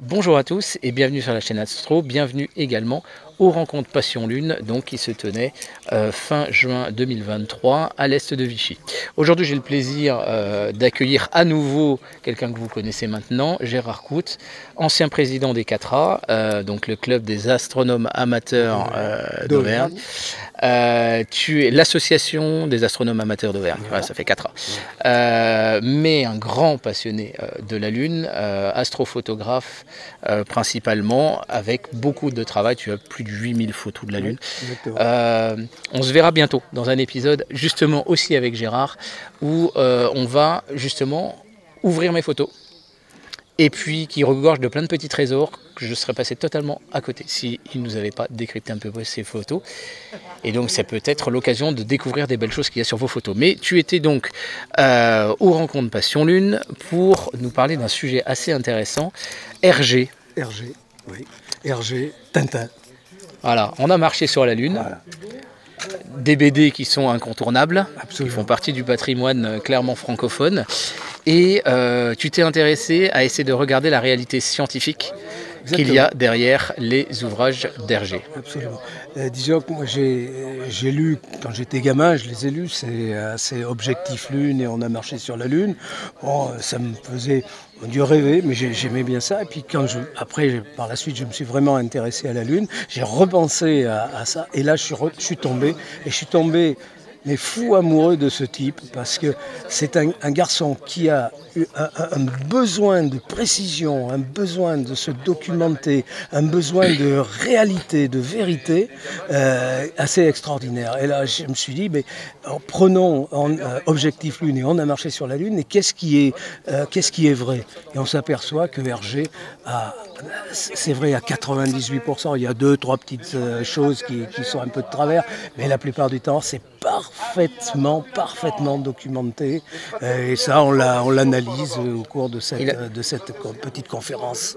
Bonjour à tous et bienvenue sur la chaîne Astro, bienvenue également aux rencontres Passion Lune donc, qui se tenaient fin juin 2023 à l'est de Vichy. Aujourd'hui j'ai le plaisir d'accueillir à nouveau quelqu'un que vous connaissez maintenant, Gérard Cout, ancien président des CATRA, donc le club des astronomes amateurs d'Auvergne. Tu es l'association des astronomes amateurs d'Auvergne, voilà, ça fait 4 ans. Mais un grand passionné de la Lune, astrophotographe principalement, avec beaucoup de travail. Tu as plus de 8000 photos de la Lune. On se verra bientôt dans un épisode justement aussi avec Gérard où on va justement ouvrir mes photos. Et puis qui regorge de plein de petits trésors que je serais passé totalement à côté s'il ne nous avait pas décrypté un peu ces photos. Et donc c'est peut-être l'occasion de découvrir des belles choses qu'il y a sur vos photos. Mais tu étais donc aux rencontres Passion Lune pour nous parler d'un sujet assez intéressant, RG. RG, oui. RG, Tintin. Voilà, on a marché sur la Lune. Voilà. Des BD qui sont incontournables, absolument, qui font partie du patrimoine clairement francophone. Et tu t'es intéressé à essayer de regarder la réalité scientifique qu'il y a derrière les ouvrages d'Hergé. Absolument. Disons que moi j'ai lu, quand j'étais gamin, je les ai lus, c'est Objectif Lune et On a marché sur la Lune. Bon, ça me faisait du rêver, mais j'aimais bien ça. Et puis après, par la suite, je me suis vraiment intéressé à la Lune. J'ai repensé à ça. Et là, je suis tombé. Et je suis tombé mais fou amoureux de ce type, parce que c'est un garçon qui a eu un besoin de précision, un besoin de se documenter, un besoin de réalité, de vérité assez extraordinaire. Et là, je me suis dit, mais prenons Objectif Lune et On a marché sur la Lune, et qu'est-ce qui est vrai? Et on s'aperçoit que Hergé c'est vrai à 98%, il y a 2-3 petites choses qui sont un peu de travers, mais la plupart du temps, c'est parfaitement documenté. Et ça, on l'analyse au cours de cette petite conférence.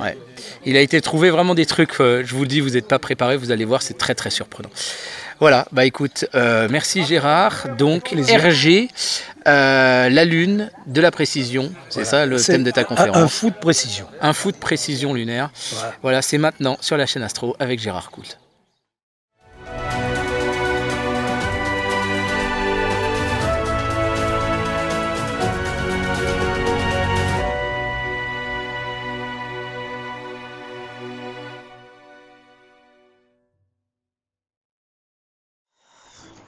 Ouais. Il a été trouvé vraiment des trucs, je vous le dis, vous n'êtes pas préparés, vous allez voir, c'est très très surprenant. Voilà, bah écoute, merci Gérard. Donc RG, la Lune, de la précision, c'est ça le thème de ta conférence. Un fou de précision. Un fou de précision lunaire. Voilà, c'est maintenant sur la chaîne Astro avec Gérard Cout.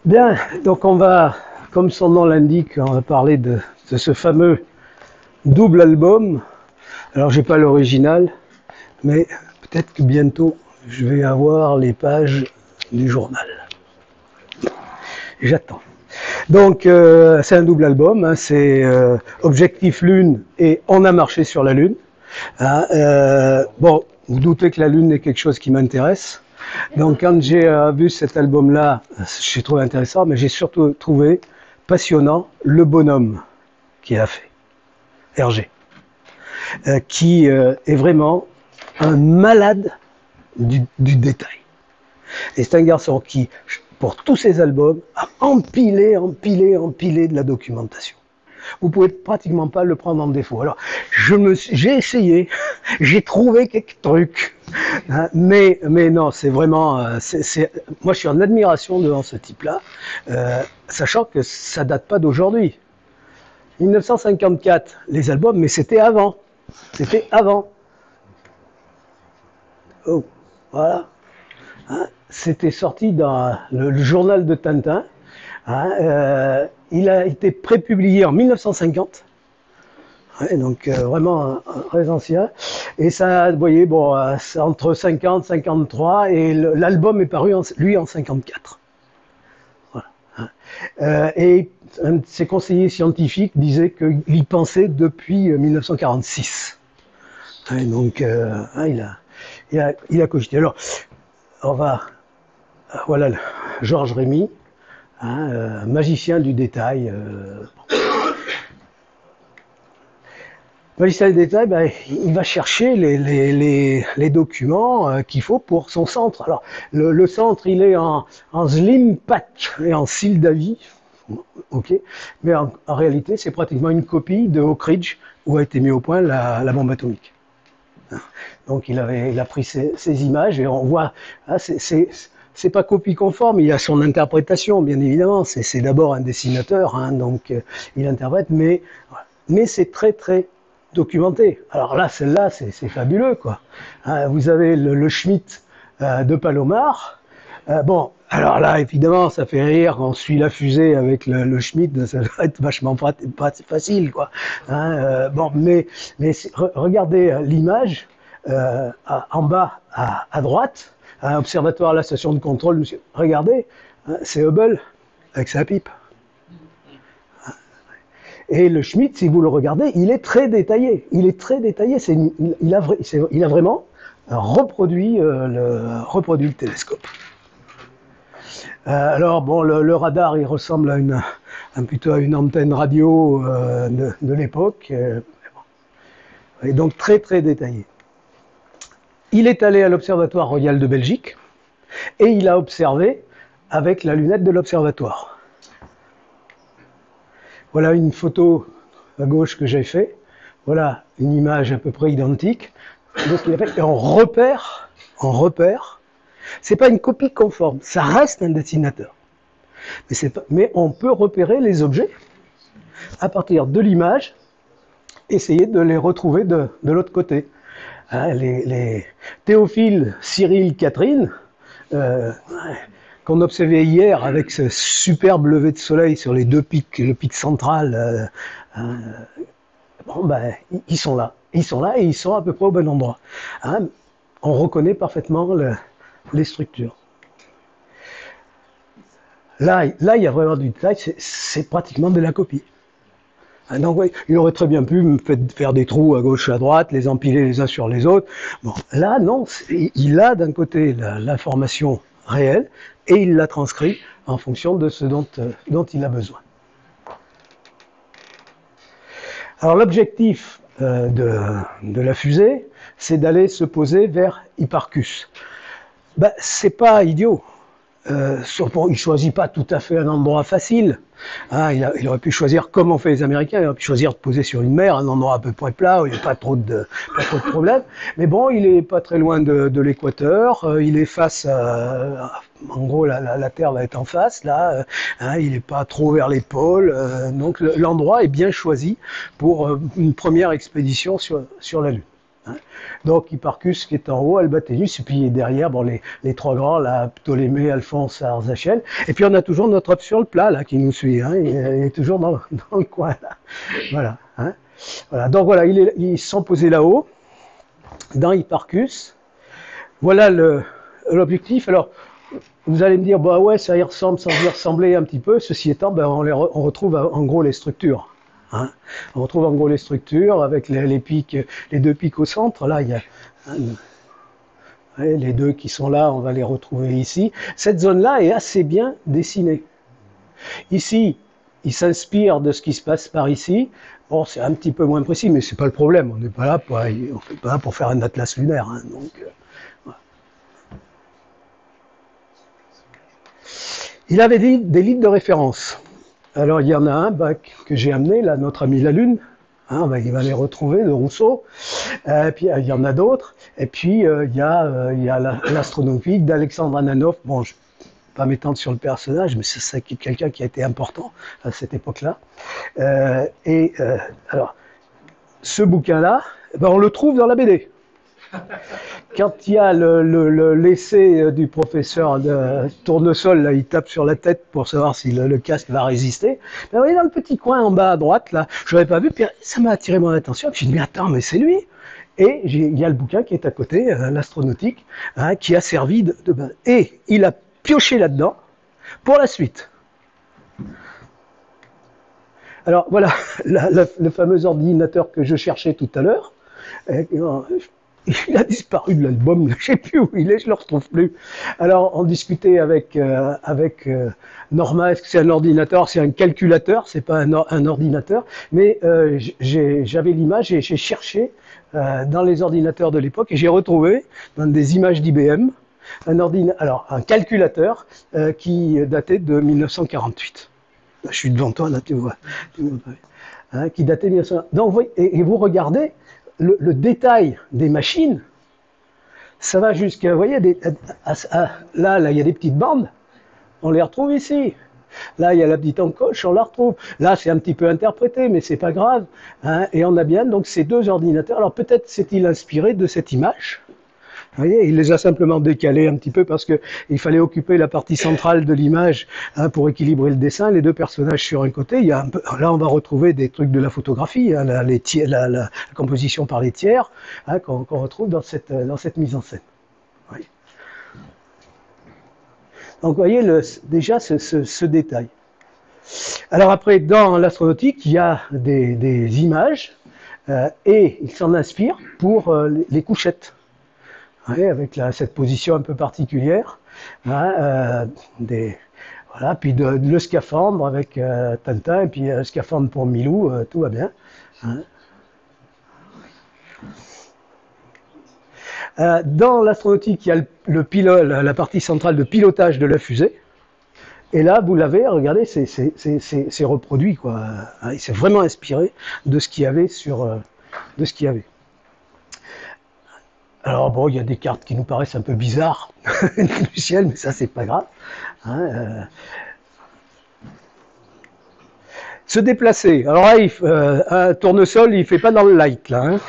Bien, donc on va, comme son nom l'indique, on va parler de ce fameux double album. Alors j'ai pas l'original, mais peut-être que bientôt je vais avoir les pages du journal. J'attends. Donc c'est un double album, hein, c'est Objectif Lune et On a marché sur la Lune. Hein, bon, vous doutez que la Lune est quelque chose qui m'intéresse. Donc quand j'ai vu cet album-là, j'ai trouvé intéressant, mais j'ai surtout trouvé passionnant le bonhomme qu'il a fait, Hergé, qui est vraiment un malade du détail. Et c'est un garçon qui, pour tous ses albums, a empilé de la documentation. Vous pouvez pratiquement pas le prendre en défaut. Alors, j'ai essayé, j'ai trouvé quelques trucs, hein, mais non, c'est vraiment, moi je suis en admiration devant ce type-là, sachant que ça date pas d'aujourd'hui. 1954, les albums, mais c'était avant. Oh, voilà. Hein, c'était sorti dans le journal de Tintin. Hein, il a été prépublié en 1950, ouais, donc vraiment très ancien. Et ça, vous voyez, bon, c'est entre 50 et 53, et l'album est paru, lui, en 54. Voilà. Et un de ses conseillers scientifiques disait qu'il pensait depuis 1946. Ouais, donc, il a cogité. Alors, voilà, Georges Rémy. Hein, magicien du détail. Magicien du détail, ben, il va chercher les documents qu'il faut pour son centre. Alors, le centre, il est en slim pack et en cils d'avis. Ok, mais en réalité, c'est pratiquement une copie de Oak Ridge où a été mis au point la bombe atomique. Donc il a pris ces images et on voit, hein, c'est pas copie conforme, il a son interprétation, bien évidemment. C'est d'abord un dessinateur, hein, donc il interprète, mais c'est très très documenté. Alors là, celle-là, c'est fabuleux, quoi. Hein, vous avez le Schmitt de Palomar. Bon, alors là, évidemment, ça fait rire quand on suit la fusée avec le Schmitt, ça va être vachement pas facile, quoi. Hein, bon, mais regardez l'image en bas à droite, un observatoire à la station de contrôle. Monsieur. Regardez, hein, c'est Hubble avec sa pipe. Et le Schmitt, si vous le regardez, il est très détaillé. Il est très détaillé. Il a vraiment reproduit le télescope. Alors bon, le radar, il ressemble plutôt à une antenne radio de l'époque, et donc très très détaillé. Il est allé à l'Observatoire Royal de Belgique et il a observé avec la lunette de l'observatoire. Voilà une photo à gauche que j'ai fait. Voilà une image à peu près identique. Donc il a fait en repère. C'est pas une copie conforme, ça reste un dessinateur. Mais on peut repérer les objets à partir de l'image, essayer de les retrouver de l'autre côté. Hein, les Théophile, Cyril, Catherine, qu'on observait hier avec ce superbe lever de soleil sur les deux pics, le pic central, bon, ben, ils sont là. Ils sont là et ils sont à peu près au bon endroit. Hein, on reconnaît parfaitement les structures. Là, il y a vraiment du détail, c'est pratiquement de la copie. Donc, oui, il aurait très bien pu me faire des trous à gauche et à droite, les empiler les uns sur les autres. Bon, là, non, il a d'un côté l'information réelle et il la transcrit en fonction de ce dont il a besoin. Alors, l'objectif de la fusée, c'est d'aller se poser vers Hipparcus. Ben, c'est pas idiot. Il ne choisit pas tout à fait un endroit facile. Hein, il aurait pu choisir, comme ont fait les Américains, il aurait pu choisir de poser sur une mer, un endroit à peu près plat, où il n'y a pas trop de problèmes. Mais bon, il n'est pas très loin de l'équateur, il est face en gros, la Terre va être en face, là, hein, il n'est pas trop vers les pôles, donc l'endroit est bien choisi pour une première expédition sur la Lune. Hein. Donc Hipparcus qui est en haut, Albatellus, et puis derrière, bon, les trois grands, là, Ptolémée, Alphonse, Arzachel, et puis on a toujours notre homme sur le plat, là, qui nous suit, hein, il est toujours dans le coin, là. Voilà, hein. Voilà. Donc voilà, ils sont posés là-haut, dans Hipparcus. Voilà l'objectif. Alors, vous allez me dire, bah ouais, ça y ressemble sans y ressembler un petit peu, ceci étant, ben, on retrouve en gros les structures. Hein. On retrouve en gros les structures avec les pics, les deux pics au centre. Là, il y a les deux qui sont là, on va les retrouver ici. Cette zone-là est assez bien dessinée. Ici, il s'inspire de ce qui se passe par ici. Bon, c'est un petit peu moins précis, mais c'est pas le problème. On n'est pas là pour faire un atlas lunaire. Hein, donc, voilà. Il avait des livres de référence. Alors, il y en a un que j'ai amené, là, notre ami la Lune. Hein, il va les retrouver, de Rousseau. Puis, il y en a d'autres. Et puis, il y a l'astronomie d'Alexandre Ananov. Bon, je ne vais pas m'étendre sur le personnage, mais c'est quelqu'un qui a été important à cette époque-là. Alors, ce bouquin-là, on le trouve dans la BD. Quand il y a l'essai du professeur de Tournesol, là, il tape sur la tête pour savoir si le casque va résister. Ben, vous voyez, dans le petit coin en bas à droite, là, je l'avais pas vu, puis ça m'a attiré mon attention. Puis je me suis dit, mais attends, mais c'est lui. Et il y a le bouquin qui est à côté, l'astronautique, hein, qui a servi de base. Et il a pioché là-dedans pour la suite. Alors voilà, le fameux ordinateur que je cherchais tout à l'heure. Il a disparu de l'album, je ne sais plus où il est, je ne le retrouve plus. Alors, on discutait avec Norma, est-ce que c'est un ordinateur? C'est un calculateur, c'est pas un ordinateur. Mais j'avais l'image et j'ai cherché dans les ordinateurs de l'époque et j'ai retrouvé dans des images d'IBM un calculateur qui datait de 1948. Là, je suis devant toi, là, tu vois. Hein, qui datait de 1948. Donc, et vous regardez, le détail des machines, ça va jusqu'à, vous voyez, là, il y a des petites bandes, on les retrouve ici. Là, il y a la petite encoche, on la retrouve. Là, c'est un petit peu interprété, mais c'est pas grave. Hein, et on a bien donc ces deux ordinateurs. Alors peut-être s'est-il inspiré de cette image. Vous voyez, il les a simplement décalés un petit peu parce que il fallait occuper la partie centrale de l'image hein, pour équilibrer le dessin. Les deux personnages sur un côté. Il y a un peu, là, on va retrouver des trucs de la photographie, hein, la composition par les tiers hein, qu'on retrouve dans cette mise en scène. Oui. Donc, vous voyez déjà ce détail. Alors après, dans l'astronautique, il y a des images et il s'en inspire pour les couchettes. Ouais, avec cette position un peu particulière, hein, voilà, puis le scaphandre avec Tintin, et puis le scaphandre pour Milou, tout va bien. Hein. Dans l'astronautique, il y a la partie centrale de pilotage de la fusée, et là, vous l'avez, regardez, c'est reproduit, quoi. Il s'est vraiment inspiré de ce qu'il y avait de ce qu'il y avait. Alors bon, il y a des cartes qui nous paraissent un peu bizarres du ciel, mais ça c'est pas grave. Hein, Se déplacer. Alors là, un tournesol, il fait pas dans le light là. Hein.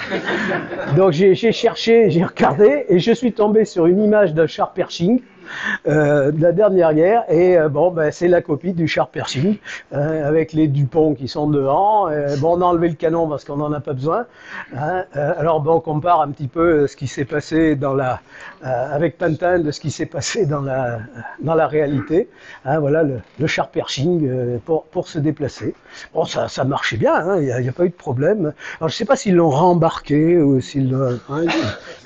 Donc j'ai cherché, j'ai regardé et je suis tombé sur une image d'un char Pershing. De la dernière guerre et bon ben c'est la copie du char Pershing avec les Dupont qui sont devant bon on a enlevé le canon parce qu'on n'en a pas besoin hein, alors bon on compare un petit peu ce qui s'est passé avec Tintin de ce qui s'est passé dans la réalité hein, voilà le char Pershing pour se déplacer bon ça marchait bien hein, il n'y a pas eu de problème alors je sais pas s'ils l'ont rembarqué ou s'ils hein,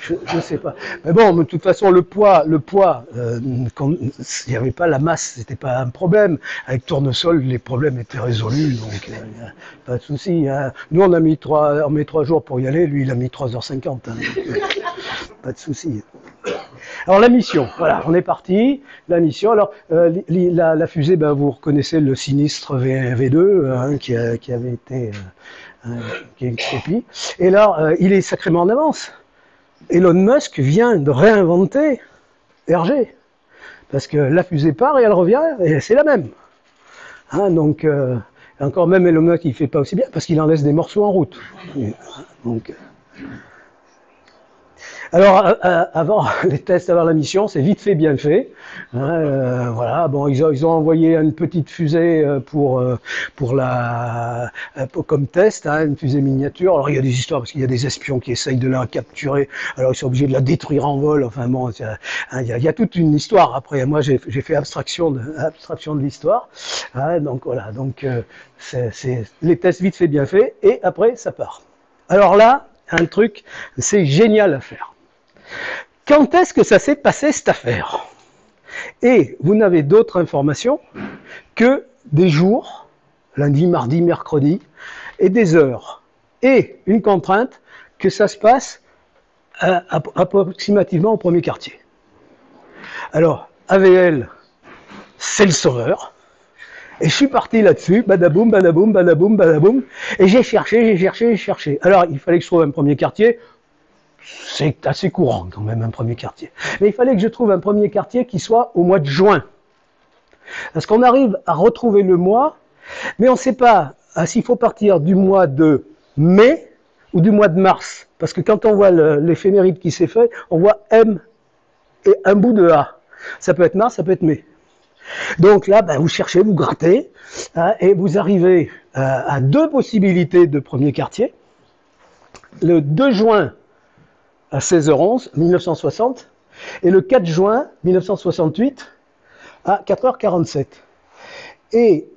je sais pas mais bon de toute façon le poids il n'y avait pas la masse, c'était pas un problème. Avec Tournesol, les problèmes étaient résolus, donc pas de souci. Hein. Nous, on met 3 jours pour y aller, lui, il a mis 3h50. Hein, donc, pas de souci. Alors la mission, voilà, on est parti. La mission, alors la fusée, ben, vous reconnaissez le sinistre V2 hein, qui avait été qui est une copie. Et là, il est sacrément en avance. Elon Musk vient de réinventer RG. Parce que la fusée part et elle revient et c'est la même. Hein, donc, encore même Elon Musk il ne fait pas aussi bien parce qu'il en laisse des morceaux en route. Donc, alors, avant les tests, avant la mission, c'est vite fait, bien fait. Hein, voilà, bon, ils ont envoyé une petite fusée comme test, hein, une fusée miniature. Alors il y a des histoires parce qu'il y a des espions qui essayent de la capturer. Alors ils sont obligés de la détruire en vol. Enfin bon, il y a toute une histoire. Après, moi j'ai fait abstraction de l'histoire. Hein, donc voilà, donc c'est les tests vite fait, bien fait. Et après ça part. Alors là, un truc, c'est génial à faire. Quand est-ce que ça s'est passé cette affaire? Et vous n'avez d'autres informations que des jours, lundi, mardi, mercredi, et des heures. Et une contrainte que ça se passe approximativement au premier quartier. Alors, AVL, c'est le sauveur. Et je suis parti là-dessus, badaboum, badaboum, badaboum, badaboum, et j'ai cherché. Alors, il fallait que je trouve un premier quartier. C'est assez courant quand même un premier quartier. Mais il fallait que je trouve un premier quartier qui soit au mois de juin. Parce qu'on arrive à retrouver le mois, mais on ne sait pas s'il faut partir du mois de mai ou du mois de mars. Parce que quand on voit l'éphéméride qui s'est fait, on voit M et un bout de A. Ça peut être mars, ça peut être mai. Donc là, ben, vous cherchez, vous grattez, hein, et vous arrivez à deux possibilités de premier quartier. Le 2 juin à 16h11, 1960, et le 4 juin 1968 à 4h47. Et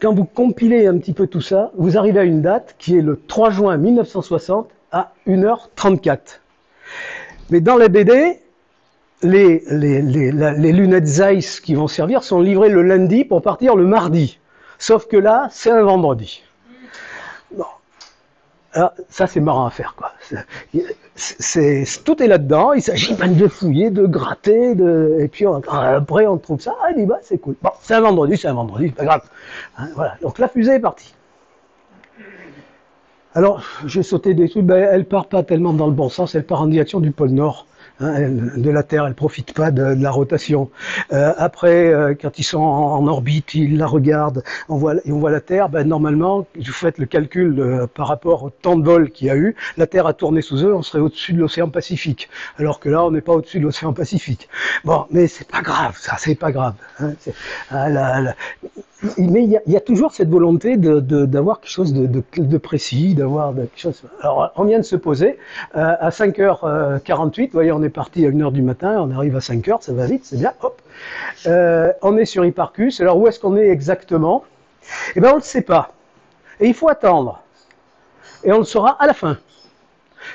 quand vous compilez un petit peu tout ça, vous arrivez à une date qui est le 3 juin 1960 à 1h34. Mais dans les BD, les lunettes Zeiss qui vont servir sont livrées le lundi pour partir le mardi. Sauf que là, c'est un vendredi. Bon. Alors, ça, c'est marrant à faire, quoi. Tout est là-dedans. Il s'agit de fouiller, de gratter, et puis après, on trouve ça. Ah, il dit, bah, c'est cool. Bon, c'est un vendredi, c'est pas grave. Hein, voilà. Donc, la fusée est partie. Alors, j'ai sauté des trucs, ben, elle part pas tellement dans le bon sens, elle part en direction du pôle Nord. Hein, de la Terre, elle profite pas de la rotation. Après, quand ils sont en orbite, ils la regardent, on voit la Terre. Ben, normalement, vous faites le calcul par rapport au temps de vol qu'il y a eu. La Terre a tourné sous eux, on serait au-dessus de l'océan Pacifique. Alors que là, on n'est pas au-dessus de l'océan Pacifique. Bon, mais c'est pas grave, ça, c'est pas grave. Hein, mais il y a toujours cette volonté d'avoir quelque chose de précis, d'avoir quelque chose. Alors, on vient de se poser à 5h48. Vous voyez, on est parti à 1h du matin, on arrive à 5h, ça va vite, c'est bien. Hop. On est sur Hipparcus. Alors, où est-ce qu'on est exactement? Eh bien, on ne le sait pas. Et il faut attendre. Et on le saura à la fin.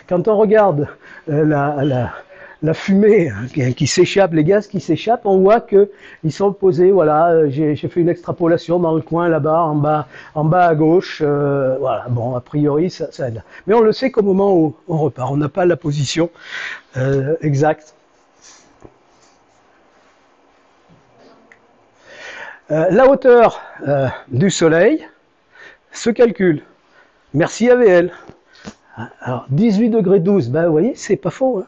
Quand on regarde la fumée qui s'échappe, les gaz qui s'échappent, on voit qu'ils sont posés, voilà, j'ai fait une extrapolation dans le coin là-bas, en bas à gauche, voilà, bon, a priori, ça aide. Mais on le sait qu'au moment où on repart, on n'a pas la position exacte. La hauteur du Soleil se calcule. Merci AVL. Alors, 18 degrés 12, ben, vous voyez, c'est pas faux. Hein.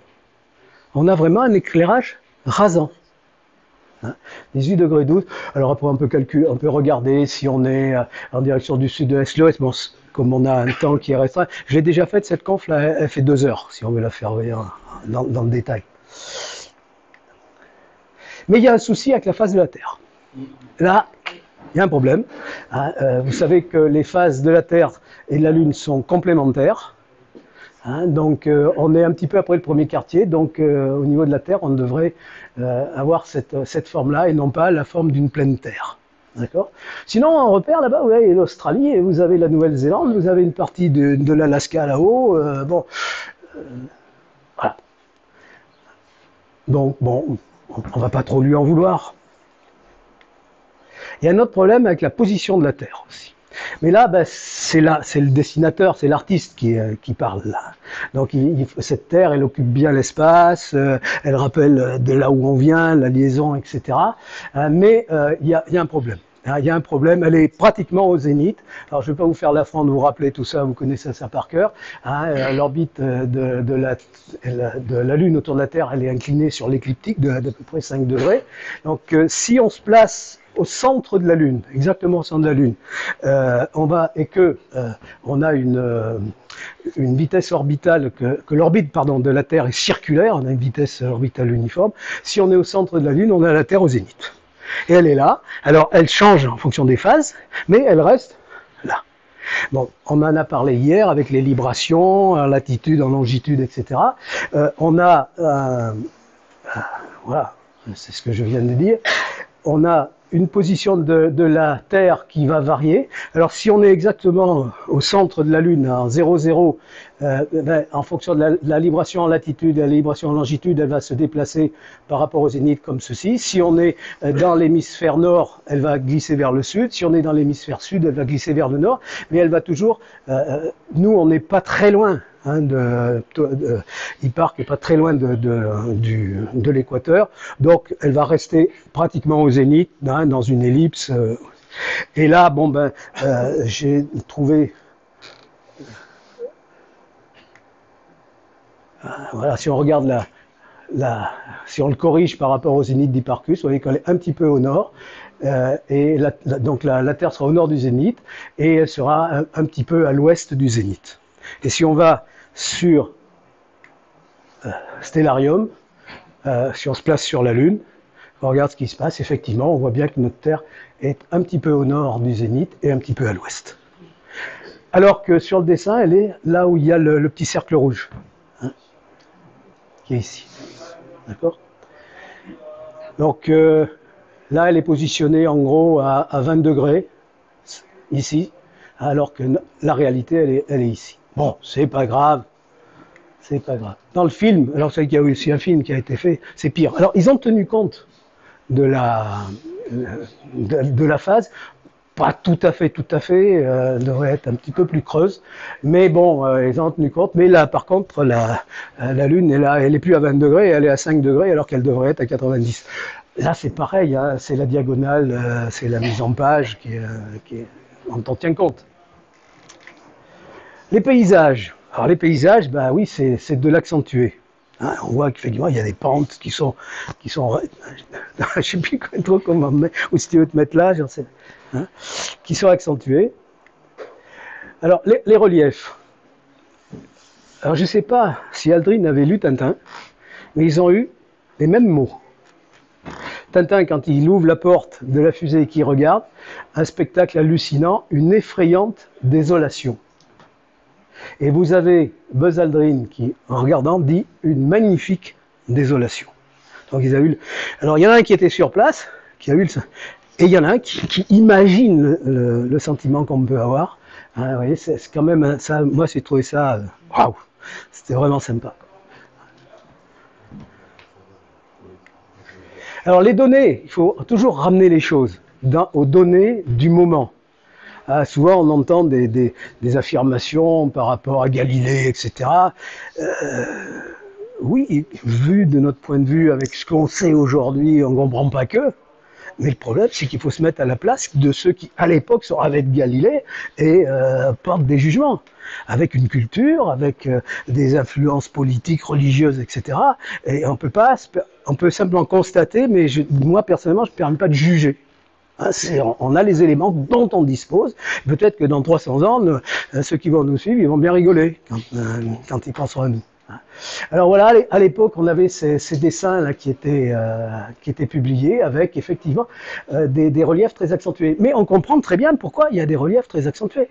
On a vraiment un éclairage rasant. 18 degrés 12. Alors après, on peut calculer, on peut regarder si on est en direction du sud-est, l'ouest. Bon, comme on a un temps qui est restreint. J'ai déjà fait cette conf, là, elle fait 2 heures, si on veut la faire dans le détail. Mais il y a un souci avec la face de la Terre. Là, il y a un problème. Vous savez que les phases de la Terre et de la Lune sont complémentaires. Donc on est un petit peu après le premier quartier, donc au niveau de la Terre, on devrait avoir cette forme-là et non pas la forme d'une pleine Terre. D'accord. Sinon, on repère là-bas, vous avez l'Australie et vous avez la Nouvelle-Zélande, vous avez une partie de l'Alaska là-haut. Bon, voilà. Donc bon, on va pas trop lui en vouloir. Il y a un autre problème avec la position de la Terre aussi. Mais là, ben, c'est le dessinateur, c'est l'artiste qui parle là. Donc cette Terre, elle occupe bien l'espace, elle rappelle de là où on vient, la liaison, etc. Mais il y a un problème. Il y a un problème, elle est pratiquement au zénith. Alors je ne vais pas vous faire l'affront de vous rappeler tout ça, vous connaissez ça par cœur. L'orbite de la Lune autour de la Terre, elle est inclinée sur l'écliptique d'à peu près 5 degrés. Donc si on se place au centre de la Lune, exactement au centre de la Lune, on a une vitesse orbitale, que l'orbite de la Terre est circulaire, on a une vitesse orbitale uniforme. Si on est au centre de la Lune, on a la Terre au zénith. Et elle est là. Alors, elle change en fonction des phases, mais elle reste là. Bon, on en a parlé hier avec les librations, en latitude, en longitude, etc. Voilà, c'est ce que je viens de dire. On a une position de la Terre qui va varier. Alors si on est exactement au centre de la Lune, en 0,0, en fonction de la libration en latitude et la libration en longitude, elle va se déplacer par rapport au zénith comme ceci. Si on est dans l'hémisphère nord, elle va glisser vers le sud. Si on est dans l'hémisphère sud, elle va glisser vers le nord. Mais elle va toujours... nous, on n'est pas très loin. Hipparcus n'est pas très loin de l'équateur, donc elle va rester pratiquement au zénith, dans une ellipse. Et là, bon ben, j'ai trouvé, voilà, si on regarde si on le corrige par rapport au zénith d'Hipparcus, vous voyez qu'elle est un petit peu au nord. Donc la Terre sera au nord du zénith et elle sera un petit peu à l'ouest du zénith. Et si on va sur Stellarium, si on se place sur la Lune, on regarde ce qui se passe, effectivement, on voit bien que notre Terre est un petit peu au nord du zénith et un petit peu à l'ouest. Alors que sur le dessin, elle est là où il y a le petit cercle rouge, qui est ici. D'accord. Donc là, elle est positionnée en gros à 20 degrés, ici, alors que la réalité, elle est ici. Bon, c'est pas grave. C'est pas grave. Dans le film, alors c'est qu'il y a aussi un film qui a été fait, c'est pire. Alors, ils ont tenu compte de la phase, pas tout à fait, devrait être un petit peu plus creuse, mais bon, ils ont tenu compte. Mais là, par contre, la Lune est là, elle est plus à 20 degrés, elle est à 5 degrés, alors qu'elle devrait être à 90. Là, c'est pareil, c'est la diagonale, c'est la mise en page dont on tient compte. Les paysages. Alors les paysages, bah oui, c'est de l'accentuer. Hein, on voit qu'effectivement, il y a des pentes qui sont je sais plus trop comment mettre, ou si tu veux te mettre là, j'en sais, hein, qui sont accentuées. Alors les reliefs. Alors je ne sais pas si Aldrin avait lu Tintin, mais ils ont eu les mêmes mots. Tintin, quand il ouvre la porte de la fusée et qu'il regarde, un spectacle hallucinant, une effrayante désolation. Et vous avez Buzz Aldrin qui, en regardant, dit une magnifique désolation. Donc ils ont eu. Alors il y en a un qui était sur place, qui a eu et il y en a un qui imagine le sentiment qu'on peut avoir. Hein, vous voyez, c'est quand même ça. Moi, j'ai trouvé ça. Waouh, c'était vraiment sympa. Alors les données, il faut toujours ramener les choses aux données du moment. Souvent on entend des affirmations par rapport à Galilée, etc. Oui, vu de notre point de vue, avec ce qu'on sait aujourd'hui, on ne comprend pas que. Mais le problème, c'est qu'il faut se mettre à la place de ceux qui, à l'époque, sont avec Galilée et portent des jugements, avec une culture, avec des influences politiques, religieuses, etc. Et on peut simplement constater, mais moi, personnellement, je ne permets pas de juger. Hein, on a les éléments dont on dispose. Peut-être que dans 300 ans, ceux qui vont nous suivre, ils vont bien rigoler quand ils penseront à nous. Alors voilà, à l'époque, on avait ces dessins là qui étaient publiés avec effectivement des reliefs très accentués. Mais on comprend très bien pourquoi il y a des reliefs très accentués.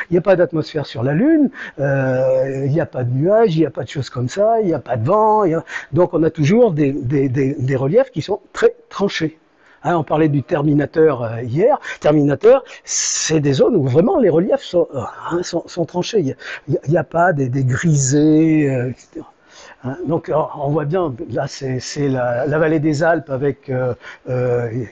Il n'y a pas d'atmosphère sur la Lune, il n'y a pas de nuages, il n'y a pas de choses comme ça, il n'y a pas de vent. Donc on a toujours des reliefs qui sont très tranchés. Hein, on parlait du Terminateur hier. Terminateur, c'est des zones où vraiment les reliefs sont tranchés. Il n'y a pas des grisés, etc. Hein, donc on voit bien, là c'est la vallée des Alpes avec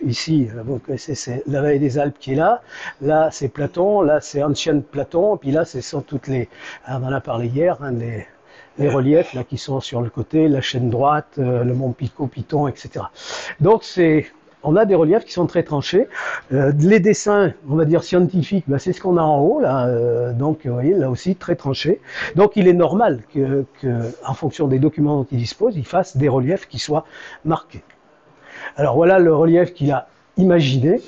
ici, c'est la vallée des Alpes qui est là. Là c'est Platon, là c'est ancien Platon, puis là ce sont toutes les, on en a parlé hier, hein, les reliefs là qui sont sur le côté, la chaîne droite, le mont Pico-Piton, etc. Donc on a des reliefs qui sont très tranchés. Les dessins, on va dire scientifiques, ben c'est ce qu'on a en haut, là. Donc, vous voyez, là aussi, très tranché. Donc, il est normal en fonction des documents dont il dispose, il fasse des reliefs qui soient marqués. Alors, voilà le relief qu'il a imaginé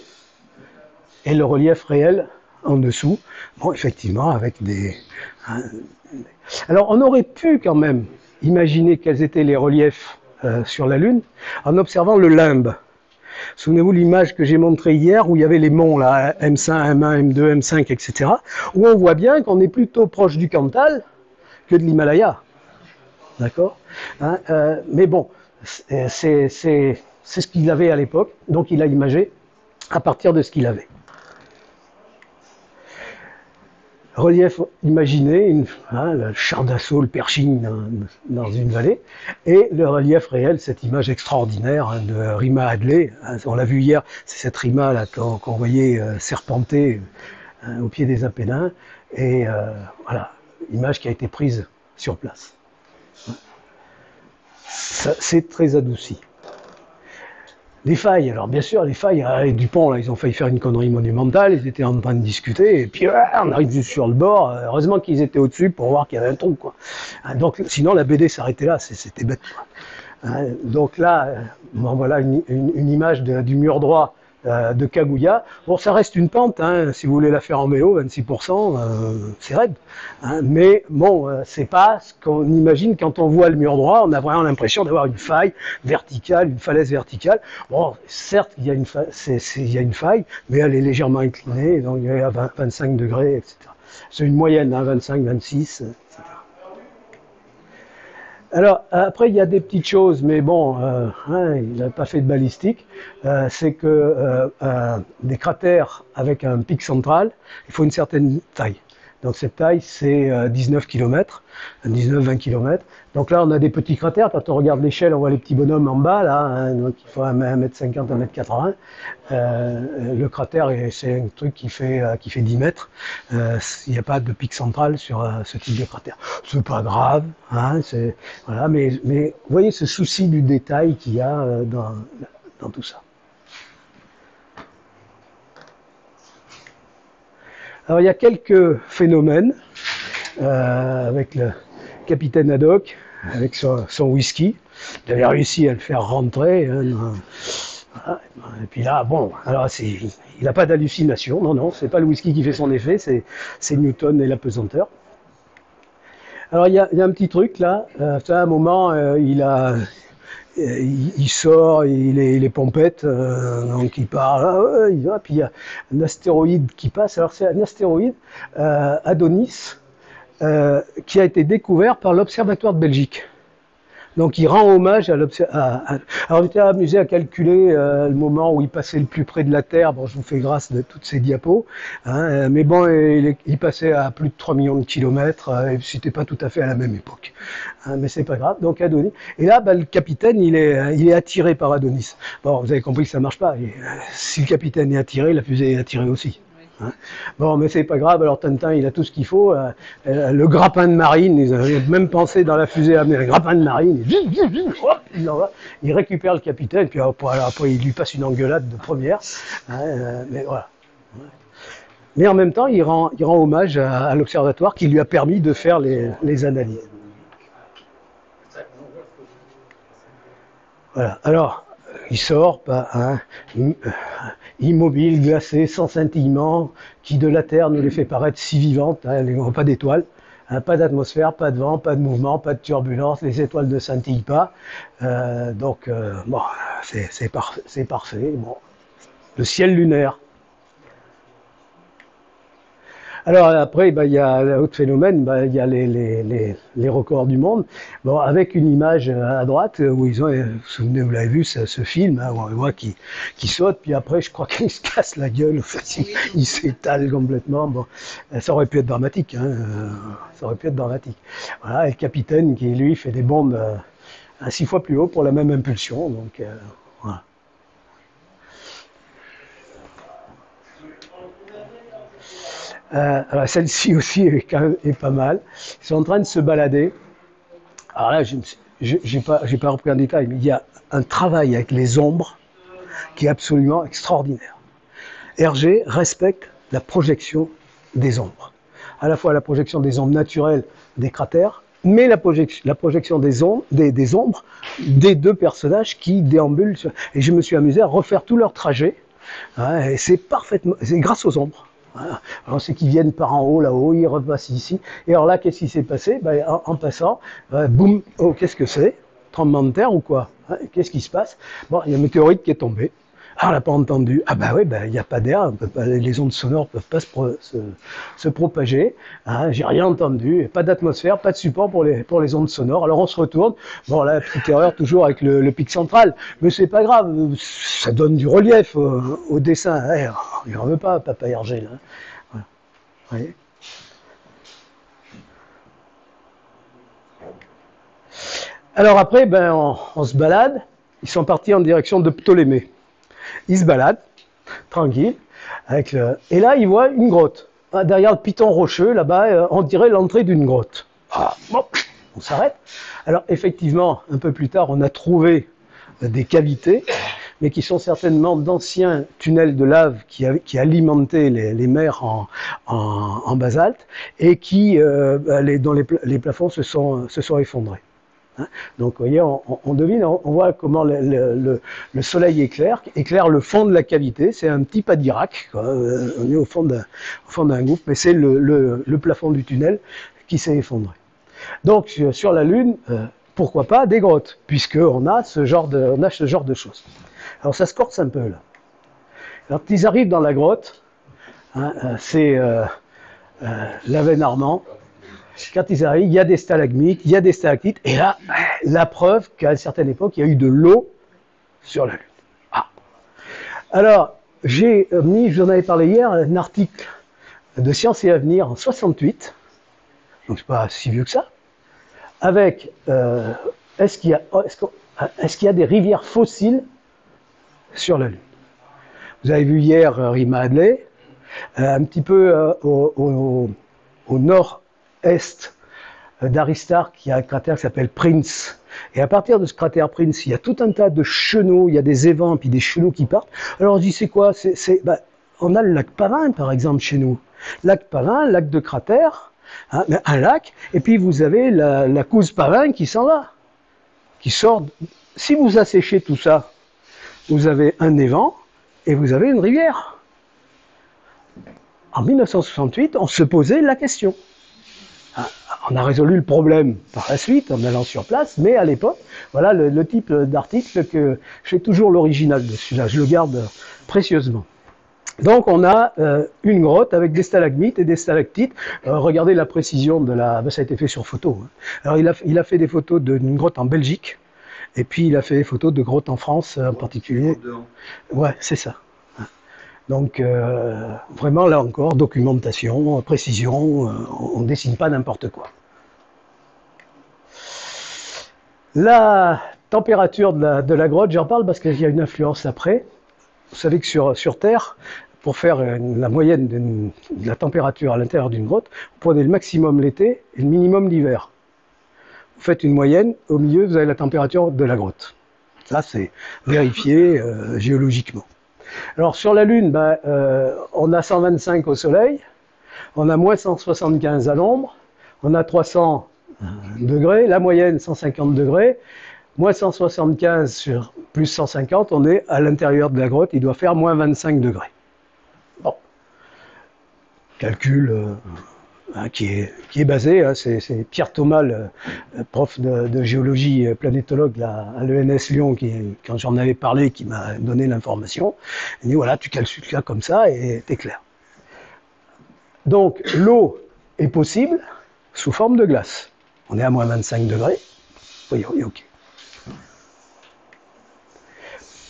et le relief réel en dessous. Bon, effectivement, avec des... Hein, alors, on aurait pu quand même imaginer quels étaient les reliefs sur la Lune en observant le limbe. Souvenez-vous l'image que j'ai montrée hier où il y avait les monts là, M5, M1, M2, M5, etc. Où on voit bien qu'on est plutôt proche du Cantal que de l'Himalaya. D'accord, hein, mais bon, c'est ce qu'il avait à l'époque, donc il a imagé à partir de ce qu'il avait. Relief imaginé, le char d'assaut, le Pershing dans une vallée, et le relief réel, cette image extraordinaire de Rima Hadley. On l'a vu hier, c'est cette Rima là qu'on voyait serpenter au pied des Apennins, et voilà, image qui a été prise sur place. C'est très adouci. Les failles, alors bien sûr, les failles, avec Dupont, là, ils ont failli faire une connerie monumentale, ils étaient en train de discuter, et puis on arrive juste sur le bord, heureusement qu'ils étaient au-dessus pour voir qu'il y avait un trou, quoi. Donc, sinon, la BD s'arrêtait là, c'était bête, quoi. Donc là, bon, voilà une image du mur droit de Kaguya. Bon, ça reste une pente, hein, si vous voulez la faire en mélo, 26%, c'est raide. Hein, mais bon, c'est pas ce qu'on imagine quand on voit le mur droit, on a vraiment l'impression d'avoir une faille verticale, une falaise verticale. Bon, certes, il y a une faille, mais elle est légèrement inclinée, donc il y a 25 degrés, etc. C'est une moyenne, hein, 25, 26, etc. Alors, après, il y a des petites choses, mais bon, il n'a pas fait de balistique. C'est que des cratères avec un pic central, il faut une certaine taille. Donc cette taille, c'est 19 km, 19-20 km. Donc là, on a des petits cratères. Quand on regarde l'échelle, on voit les petits bonhommes en bas, là. Hein, donc il faut 1m50, 1m80. Le cratère, c'est un truc qui fait 10 mètres. Il n'y a pas de pic central sur ce type de cratère. C'est pas grave, hein, voilà, mais vous voyez ce souci du détail qu'il y a dans tout ça. Alors il y a quelques phénomènes. avec le capitaine Haddock, avec son whisky. Il avait réussi à le faire rentrer. Voilà. Et puis là, bon, alors il n'a pas d'hallucination. Non, c'est pas le whisky qui fait son effet, c'est Newton et la pesanteur. Alors il y a un petit truc là. À un moment, il sort, il est pompette, donc il part, il va, puis il y a un astéroïde qui passe. Alors c'est un astéroïde, Adonis, qui a été découvert par l'Observatoire de Belgique. Donc il rend hommage à l'observatoire. Alors on était amusé à calculer le moment où il passait le plus près de la Terre. Bon, je vous fais grâce de toutes ces diapos, hein, mais bon, il passait à plus de 3 millions de kilomètres, et c'était pas tout à fait à la même époque. Hein, mais c'est pas grave. Donc Adonis. Et là, le capitaine, il est attiré par Adonis. Bon, vous avez compris que ça marche pas. Si le capitaine est attiré, la fusée est attirée aussi. Hein. Bon, mais c'est pas grave, alors Tintin, il a tout ce qu'il faut. Le grappin de marine, ils avaient même pensé dans la fusée à amener le grappin de marine. Hop, il récupère le capitaine, puis après il lui passe une engueulade de première. Hein, mais voilà. Mais en même temps, il rend hommage à l'observatoire qui lui a permis de faire les analyses. Voilà. Alors, il sort, hein, immobile, glacé, sans scintillement, qui de la Terre nous les fait paraître si vivantes, hein, pas d'étoiles, hein, pas d'atmosphère, pas de vent, pas de mouvement, pas de turbulence, les étoiles ne scintillent pas, donc bon, c'est parfait, bon. Le ciel lunaire. Alors après, il y a l'autre phénomène, il y a les records du monde. Bon, avec une image à droite où ils ont, vous vous souvenez, vous l'avez vu, ce film, hein, où on voit qui saute, puis après, je crois qu'il se casse la gueule, il s'étale complètement. Bon, ça aurait pu être dramatique, hein, ça aurait pu être dramatique. Voilà, et le capitaine qui lui fait des bombes à 6 fois plus haut pour la même impulsion, donc voilà. Alors celle-ci aussi est pas mal. Ils sont en train de se balader. Alors là, j'ai pas repris en détail, mais il y a un travail avec les ombres qui est absolument extraordinaire. Hergé respecte la projection des ombres. À la fois la projection des ombres naturelles des cratères, mais la projection des ombres des deux personnages qui déambulent. Et je me suis amusé à refaire tout leur trajet. Hein, et c'est grâce aux ombres. Voilà. Alors c'est qu'ils viennent par en haut, là-haut, ils repassent ici. Et alors là, qu'est-ce qui s'est passé? En passant, boum, oh, qu'est-ce que c'est? Tremblement de terre ou quoi? Hein, qu'est-ce qui se passe? Bon, il y a un météorite qui est tombé. Ah, on l'a pas entendu. Ah bah oui, il n'y a pas d'air, les ondes sonores ne peuvent pas se propager. Hein, j'ai rien entendu, pas d'atmosphère, pas de support pour les ondes sonores. Alors on se retourne. Bon là, petite erreur toujours avec le pic central, mais c'est pas grave, ça donne du relief au dessin. Hein, il n'en veut pas, papa Hergé. Là. Voilà. Vous voyez. Alors après, on se balade. Ils sont partis en direction de Ptolémée. Ils se baladent, tranquille, et là, ils voient une grotte. Derrière le piton rocheux, là-bas, on dirait l'entrée d'une grotte. Ah, bon, on s'arrête. Alors, effectivement, un peu plus tard, on a trouvé des cavités, mais qui sont certainement d'anciens tunnels de lave qui alimentaient les mers en basalte, et dont les plafonds se sont effondrés. Hein, donc, vous voyez, on devine, on voit comment le soleil éclaire le fond de la cavité. C'est un petit pas d'Irak, on est au fond d'un gouffre, mais c'est le plafond du tunnel qui s'est effondré. Donc, sur la Lune, pourquoi pas des grottes, puisqu'on a ce genre de choses. Alors, ça se corse un peu, là. Alors, ils arrivent dans la grotte, hein, c'est l'Aven Armand. Quand ils arrivent, il y a des stalagmites, il y a des stalactites, et là, la preuve qu'à une certaine époque, il y a eu de l'eau sur la Lune. Ah. Alors, j'ai mis, je vous en avais parlé hier, un article de Science et Avenir en 68, donc c'est pas si vieux que ça, avec est-ce qu'il y a des rivières fossiles sur la Lune. Vous avez vu hier Rima Hadley, un petit peu au nord-est d'Aristarque, il y a un cratère qui s'appelle Prince. Et à partir de ce cratère Prince, il y a tout un tas de chenaux, il y a des évents, puis des chenaux qui partent. Alors on se dit, c'est quoi? On a le lac Pavin, par exemple, chez nous. Lac Pavin, lac de cratère, hein, mais un lac, et puis vous avez la Couze-Pavin qui s'en va, qui sort. Si vous asséchez tout ça, vous avez un évent et vous avez une rivière. En 1968, on se posait la question. On a résolu le problème par la suite en allant sur place, mais à l'époque, voilà le type d'article que j'ai toujours l'original de celui-là, je le garde précieusement. Donc on a une grotte avec des stalagmites et des stalactites. Regardez la précision de la... ça a été fait sur photo. Hein. Alors il a fait des photos d'une grotte en Belgique, et puis il a fait des photos de grottes en France en particulier. Ouais, c'est ça. Donc vraiment là encore, documentation, précision, on ne dessine pas n'importe quoi. La température de la grotte, j'en parle parce qu'il y a une influence après. Vous savez que sur Terre, pour faire la moyenne de la température à l'intérieur d'une grotte, vous prenez le maximum l'été et le minimum l'hiver. Vous faites une moyenne, au milieu vous avez la température de la grotte. Ça c'est vérifié géologiquement. Alors sur la Lune, on a 125 au Soleil, on a moins 175 à l'ombre, on a 300 degrés, la moyenne 150 degrés, moins 175 sur plus 150, on est à l'intérieur de la grotte, il doit faire moins 25 degrés. Bon, calcul qui est basé, hein, c'est Pierre Thomas, le prof de géologie planétologue là, à l'ENS Lyon, quand j'en avais parlé, qui m'a donné l'information. Il dit voilà, tu calcules là comme ça et t'es clair. Donc l'eau est possible sous forme de glace. On est à moins 25 degrés. Oui, ok.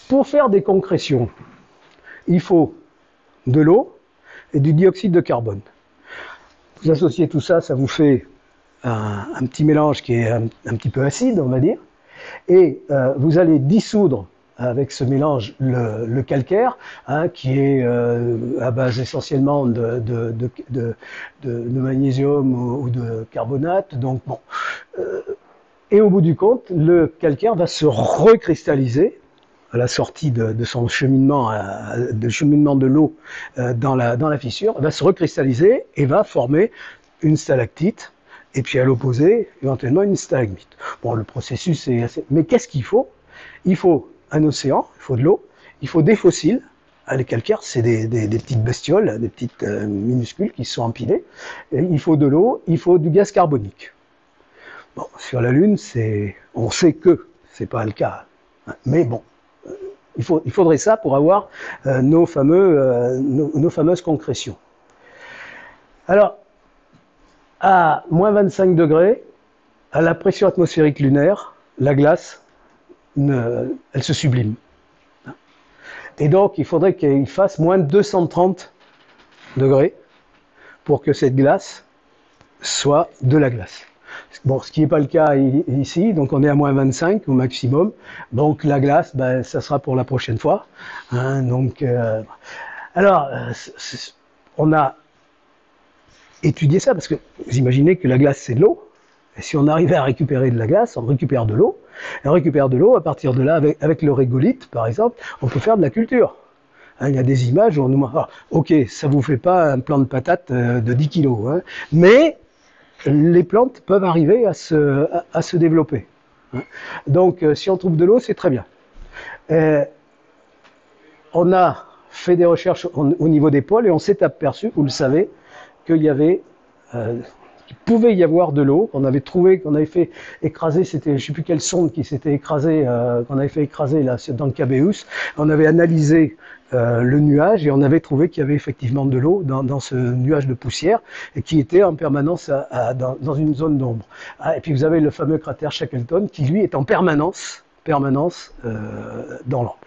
Pour faire des concrétions, il faut de l'eau et du dioxyde de carbone. Vous associez tout ça, ça vous fait un petit mélange qui est un petit peu acide, on va dire, et vous allez dissoudre avec ce mélange le calcaire, hein, qui est à base essentiellement de magnésium ou de carbonate. Donc bon, et au bout du compte, le calcaire va se recristalliser à la sortie de son cheminement, de l'eau dans la fissure, va se recristalliser et va former une stalactite, et puis à l'opposé, éventuellement une stalagmite. Bon, le processus est assez... Mais qu'est-ce qu'il faut? Il faut un océan, il faut de l'eau, il faut des fossiles. Les calcaires, c'est des petites bestioles, des petites minuscules qui sont empilées. Et il faut de l'eau, il faut du gaz carbonique. Bon, sur la Lune, on sait que c'est pas le cas. Mais bon, il faudrait ça pour avoir nos fameuses concrétions. Alors, à moins 25 degrés, à la pression atmosphérique lunaire, la glace, elle se sublime. Et donc, il faudrait qu'il fasse moins de 230 degrés pour que cette glace soit de la glace. Bon, ce qui n'est pas le cas ici, donc on est à moins 25 au maximum. Donc la glace, ça sera pour la prochaine fois. Hein, donc, alors, on a étudié ça parce que vous imaginez que la glace c'est de l'eau. Et si on arrivait à récupérer de la glace, on récupère de l'eau. Et on récupère de l'eau, à partir de là, avec le régolithe, par exemple, on peut faire de la culture. Hein, il y a des images où on nous montre, ah, ok, ça vous fait pas un plant de patates de 10 kilos, hein, mais les plantes peuvent arriver à se développer. Hein. Donc, si on trouve de l'eau, c'est très bien. On a fait des recherches au niveau des pôles et on s'est aperçu, vous le savez, qu'il y avait... qu'il pouvait y avoir de l'eau, qu'on avait trouvé, qu'on avait fait écraser, c'était je ne sais plus quelle sonde qui s'était écrasée, qu'on avait fait écraser là, dans le Cabéus. On avait analysé le nuage et on avait trouvé qu'il y avait effectivement de l'eau dans ce nuage de poussière et qui était en permanence dans une zone d'ombre. Ah, et puis vous avez le fameux cratère Shackleton qui lui est en permanence dans l'ombre.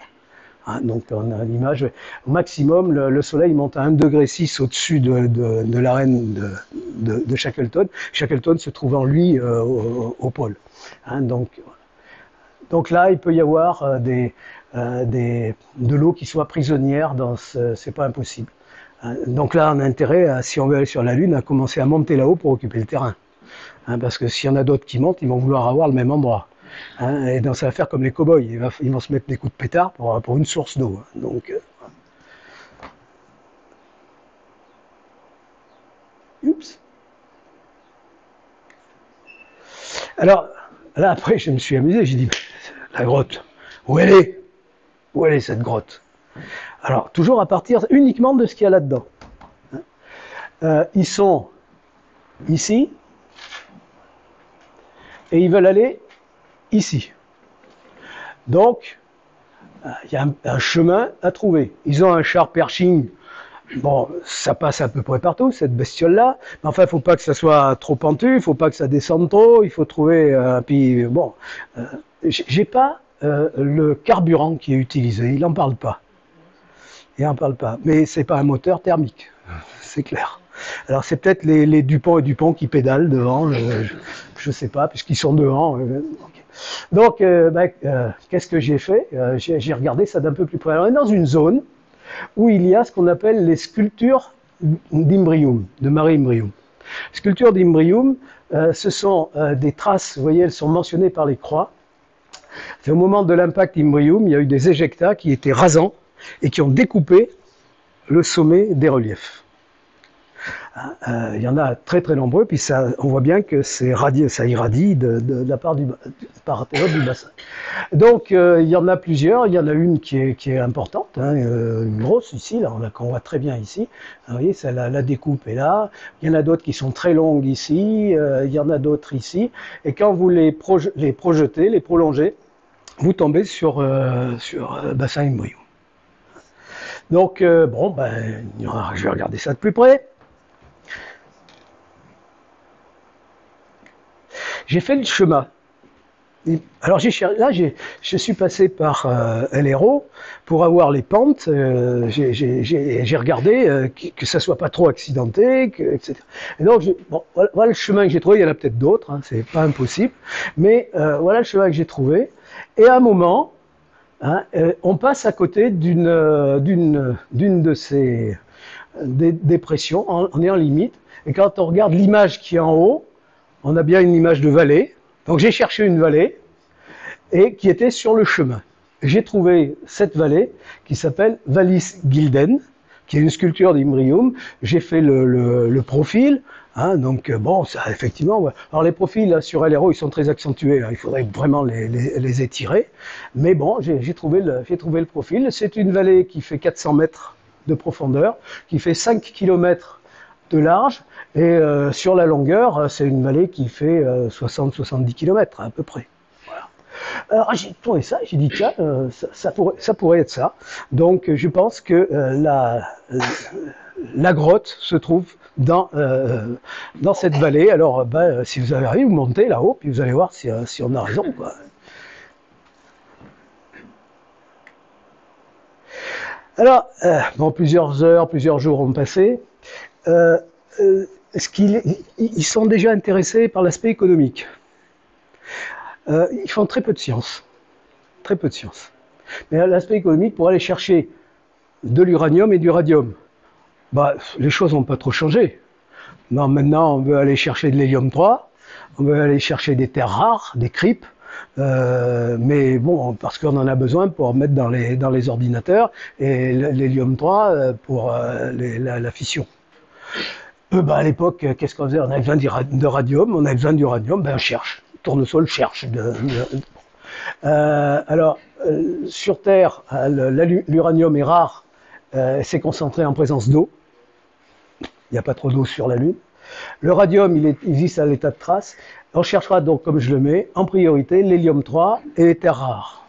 Hein, donc on a l'image, au maximum le soleil monte à 1,6 degré au-dessus de l'arène de Shackleton. Shackleton se trouvant lui au pôle. Hein, donc là il peut y avoir de l'eau qui soit prisonnière, c'est pas impossible. Hein, donc là on a intérêt, si on veut aller sur la Lune, à commencer à monter là-haut pour occuper le terrain. Hein, parce que s'il y en a d'autres qui montent, ils vont vouloir avoir le même endroit. Hein, et donc ça va faire comme les cow-boys, ils vont se mettre des coups de pétard pour une source d'eau. Hein, donc, oups. Alors, là, après, je me suis amusé, j'ai dit, la grotte, où elle est? Où elle est, cette grotte? Alors, toujours à partir uniquement de ce qu'il y a là-dedans. Ils sont ici, et ils veulent aller ici. Donc, il y a un chemin à trouver. Ils ont un char Pershing. Bon, ça passe à peu près partout, cette bestiole-là. Mais enfin, il ne faut pas que ça soit trop pentu, il ne faut pas que ça descende trop, il faut trouver... puis, bon, j'ai pas le carburant qui est utilisé, il n'en parle pas. Il n'en parle pas. Mais c'est pas un moteur thermique, c'est clair. Alors, c'est peut-être les Dupont et Dupont qui pédalent devant, je ne sais pas, puisqu'ils sont devant. Donc, qu'est-ce que j'ai fait? J'ai regardé ça d'un peu plus près. Alors, on est dans une zone où il y a ce qu'on appelle les sculptures d'Imbrium, de Marie Imbrium. Sculptures d'Imbrium, ce sont des traces, vous voyez, elles sont mentionnées par les croix. C'est au moment de l'impact Imbrium, il y a eu des éjectats qui étaient rasants et qui ont découpé le sommet des reliefs. Il y en a très très nombreux, puis ça, on voit bien que ça irradie de la part du bassin. Donc il y en a plusieurs, il y en a une qui est importante, hein, une grosse ici, là, qu'on voit très bien ici. Vous voyez, ça, la découpe est là. Il y en a d'autres qui sont très longues ici, il y en a d'autres ici. Et quand vous les projetez, les prolongez, vous tombez sur bassin Imbrium. Donc bon, je vais regarder ça de plus près. J'ai fait le chemin. Alors je suis passé par LRO pour avoir les pentes. J'ai regardé que ça soit pas trop accidenté, etc. Et donc voilà le chemin que j'ai trouvé. Il y en a peut-être d'autres, hein, c'est pas impossible. Mais voilà le chemin que j'ai trouvé. Et à un moment, hein, on passe à côté d'une de ces dépressions. On est en limite. Et quand on regarde l'image qui est en haut, on a bien une image de vallée. Donc j'ai cherché une vallée et qui était sur le chemin. J'ai trouvé cette vallée qui s'appelle Vallis Gilden, qui est une sculpture d'Imbrium. J'ai fait le profil, hein, donc bon, ça effectivement. Ouais. Alors les profils là, sur LRO, ils sont très accentués. Hein, il faudrait vraiment les étirer. Mais bon, j'ai trouvé le profil. C'est une vallée qui fait 400 mètres de profondeur, qui fait 5 km de large. Et sur la longueur, c'est une vallée qui fait 60-70 km à peu près. Voilà. Alors j'ai trouvé ça, j'ai dit tiens, ça pourrait être ça. Donc je pense que la grotte se trouve dans cette vallée. Alors si vous avez arrivé, vous montez là-haut, puis vous allez voir si on a raison, quoi. Alors, bon, plusieurs heures, plusieurs jours ont passé. Ils sont déjà intéressés par l'aspect économique. Ils font très peu de sciences. Très peu de sciences. Mais l'aspect économique, pour aller chercher de l'uranium et du radium, les choses n'ont pas trop changé. Non, maintenant, on veut aller chercher de l'hélium-3, on veut aller chercher des terres rares, des cripes, mais bon, parce qu'on en a besoin pour mettre dans les ordinateurs, et l'hélium-3 pour la fission. À l'époque, qu'est-ce qu'on faisait? On avait besoin de radium, on avait besoin d'uranium, on cherche. Tournesol cherche. Alors, sur Terre, l'uranium est rare, c'est concentré en présence d'eau. Il n'y a pas trop d'eau sur la Lune. Le radium, il existe à l'état de trace. On cherchera donc, comme je le mets, en priorité l'hélium-3 et les terres rares.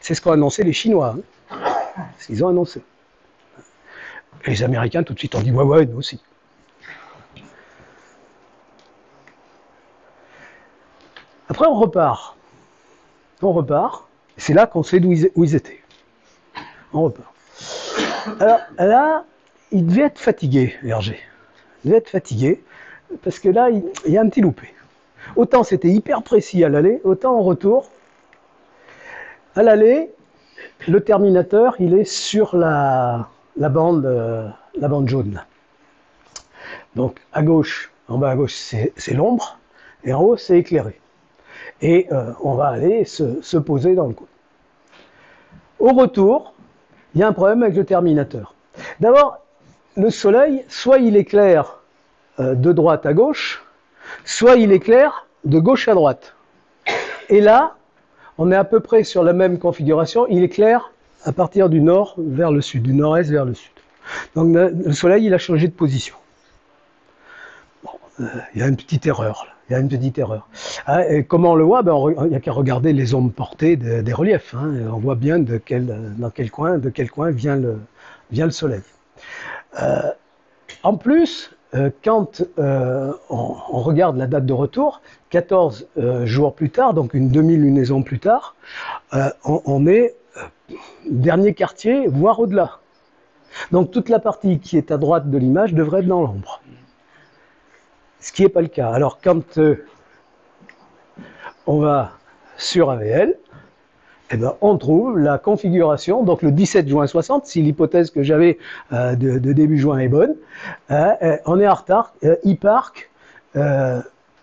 C'est ce qu'ont annoncé les Chinois. Hein. Ce qu'ils ont annoncé. Et les Américains, tout de suite, ont dit ouais, nous aussi. Après, on repart. C'est là qu'on sait où ils étaient. On repart. Alors là, il devait être fatigué, Hergé. Il devait être fatigué, parce que là, il y a un petit loupé. Autant c'était hyper précis à l'aller, autant en retour. À l'aller, le terminateur, il est sur la bande jaune. Donc à gauche, en bas à gauche, c'est l'ombre, et en haut, c'est éclairé. Et on va aller se poser dans le coin. Au retour, il y a un problème avec le terminateur. D'abord, le soleil, soit il éclaire de droite à gauche, soit il éclaire de gauche à droite. Et là, on est à peu près sur la même configuration. Il éclaire à partir du nord vers le sud, du nord-est vers le sud. Donc le soleil, il a changé de position. Bon, il y a une petite erreur. Là. Il y a une petite erreur. Ah, et comment on le voit? Il n'y a qu'à regarder les ombres portées des reliefs. Hein. On voit bien de quel coin vient le soleil. En plus, quand on regarde la date de retour, 14 jours plus tard, donc une demi-lunaison plus tard, on est dernier quartier, voire au-delà. Donc toute la partie qui est à droite de l'image devrait être dans l'ombre. Ce qui n'est pas le cas. Alors quand on va sur AVL, eh ben, on trouve la configuration, donc le 17 juin 60, si l'hypothèse que j'avais de début juin est bonne, on est en retard, e-park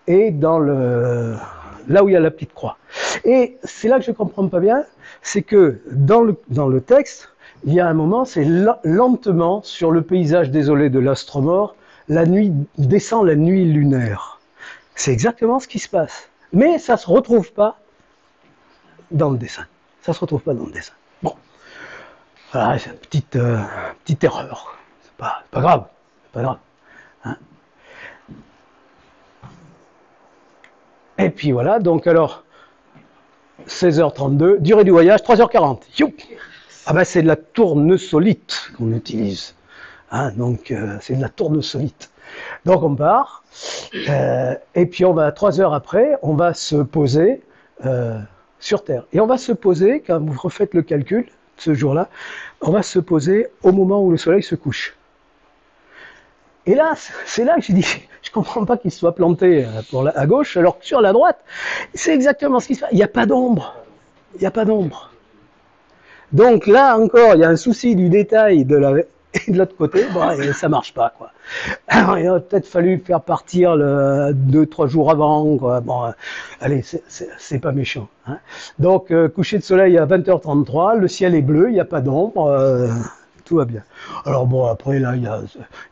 est dans là où il y a la petite croix. Et c'est là que je ne comprends pas bien, c'est que dans le texte, il y a un moment, c'est lentement sur le paysage désolé de l'Astromore, la nuit descend la nuit lunaire. C'est exactement ce qui se passe. Mais ça ne se retrouve pas dans le dessin. Ça ne se retrouve pas dans le dessin. Bon, voilà, c'est une petite erreur. C'est pas grave. C'est pas grave. Hein. Et puis voilà, donc alors, 16h32, durée du voyage, 3h40. Youp. Ah ben c'est de la tournesolite qu'on utilise. Hein, donc c'est de la tournesolite. Donc on part, et puis 3 heures après, on va se poser sur Terre. Et on va se poser, quand vous refaites le calcul, ce jour-là, on va se poser au moment où le soleil se couche. Et là, c'est là que j'ai dit, je ne comprends pas qu'il soit planté à gauche, alors que sur la droite, c'est exactement ce qui se passe. Il n'y a pas d'ombre. Il n'y a pas d'ombre. Donc là encore, il y a un souci du détail de l'autre côté, ça marche pas, quoi. Alors, il aurait peut-être fallu faire partir 2-3 jours avant, quoi. Bon, allez, c'est pas méchant. Hein. Donc, coucher de soleil à 20h33, le ciel est bleu, il n'y a pas d'ombre, tout va bien. Alors bon, après, là, il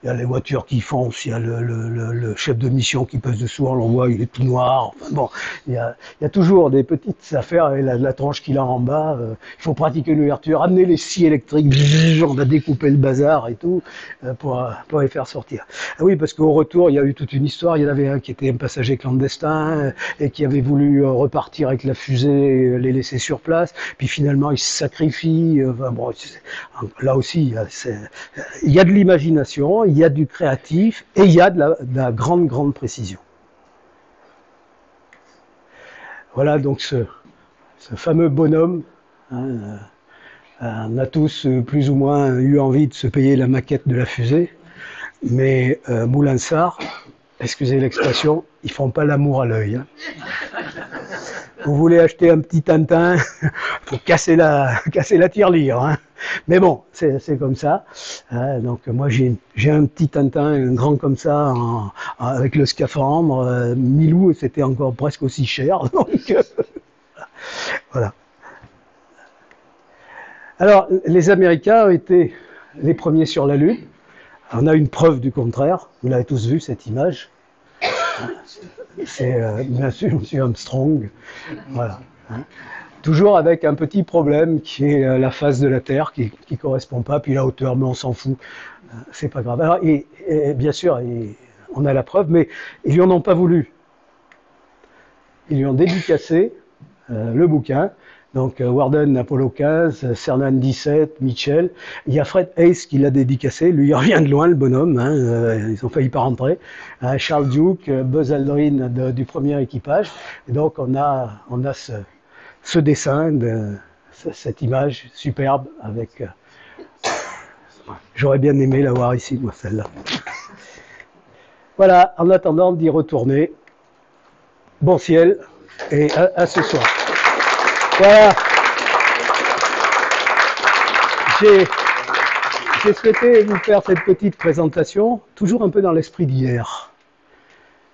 y a les voitures qui foncent, il y a le chef de mission qui passe dessous, on l'envoie, il est tout noir. Enfin, bon, il y a toujours des petites affaires avec la tranche qu'il a en bas. Il faut pratiquer l'ouverture, amener les scies électriques, on va découper le bazar et tout, pour les faire sortir. Ah oui, parce qu'au retour, il y a eu toute une histoire. Il y en avait un qui était un passager clandestin et qui avait voulu repartir avec la fusée, les laisser sur place. Puis finalement, il se sacrifie. Enfin, bon, là aussi, il y a de l'imagination, il y a du créatif et il y a de la grande précision. Voilà donc ce fameux bonhomme. Hein, on a tous plus ou moins eu envie de se payer la maquette de la fusée, mais Moulinsart, excusez l'expression, ils font pas l'amour à l'œil. Hein. Vous voulez acheter un petit Tintin, faut casser la tirelire. Hein. Mais bon, c'est comme ça. Donc moi j'ai un petit Tintin, un grand comme ça, avec le scaphandre. Milou, c'était encore presque aussi cher. Donc voilà. Alors les Américains ont été les premiers sur la Lune. On a une preuve du contraire. Vous l'avez tous vu cette image. C'est bien sûr M. Armstrong. Voilà. Toujours avec un petit problème qui est la face de la Terre qui correspond pas, puis la hauteur, mais on s'en fout. C'est pas grave. Alors, et bien sûr, on a la preuve, mais ils lui en ont pas voulu. Ils lui ont dédicacé le bouquin. Donc Warden Apollo 15, Cernan 17, Mitchell. Il y a Fred Hayes qui l'a dédicacé. Lui, il revient de loin, le bonhomme. Hein, ils ont failli pas rentrer. Charles Duke, Buzz Aldrin du premier équipage. Et donc on a ce dessin, cette image superbe avec. J'aurais bien aimé l'avoir ici, moi, celle-là. Voilà. En attendant d'y retourner. Bon ciel et à ce soir. Voilà. J'ai souhaité vous faire cette petite présentation, toujours un peu dans l'esprit d'hier.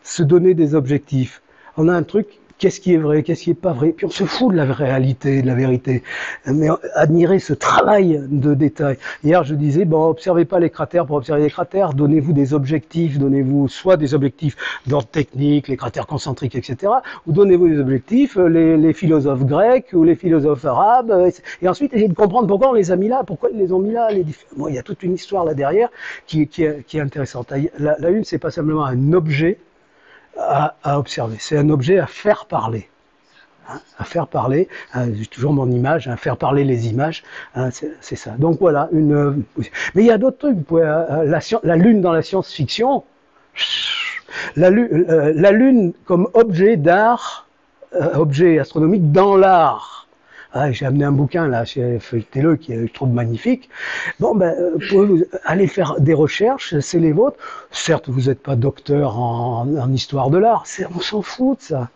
Se donner des objectifs. On a un truc qu'est-ce qui est vrai, qu'est-ce qui est pas vrai. Puis on se fout de la réalité, de la vérité. Mais admirez ce travail de détail. Hier, je disais, bon, observez pas les cratères pour observer les cratères. Donnez-vous des objectifs. Donnez-vous soit des objectifs d'ordre technique, les cratères concentriques, etc. Ou donnez-vous des objectifs, les philosophes grecs ou les philosophes arabes. Et ensuite, essayez de comprendre pourquoi on les a mis là, pourquoi ils les ont mis là. Bon, il y a toute une histoire là derrière qui est intéressante. La Lune, c'est pas simplement un objet à observer. C'est un objet à faire parler. Hein, à faire parler, j'ai toujours mon image, à faire parler les images, hein, c'est ça. Donc voilà, mais il y a d'autres trucs. La Lune dans la science-fiction, la Lune comme objet d'art, objet astronomique dans l'art. Ah, j'ai amené un bouquin là chez Feuilletez-le qui je trouve magnifique. Bon, ben, vous allez faire des recherches, c'est les vôtres. Certes, vous n'êtes pas docteur en histoire de l'art, on s'en fout de ça.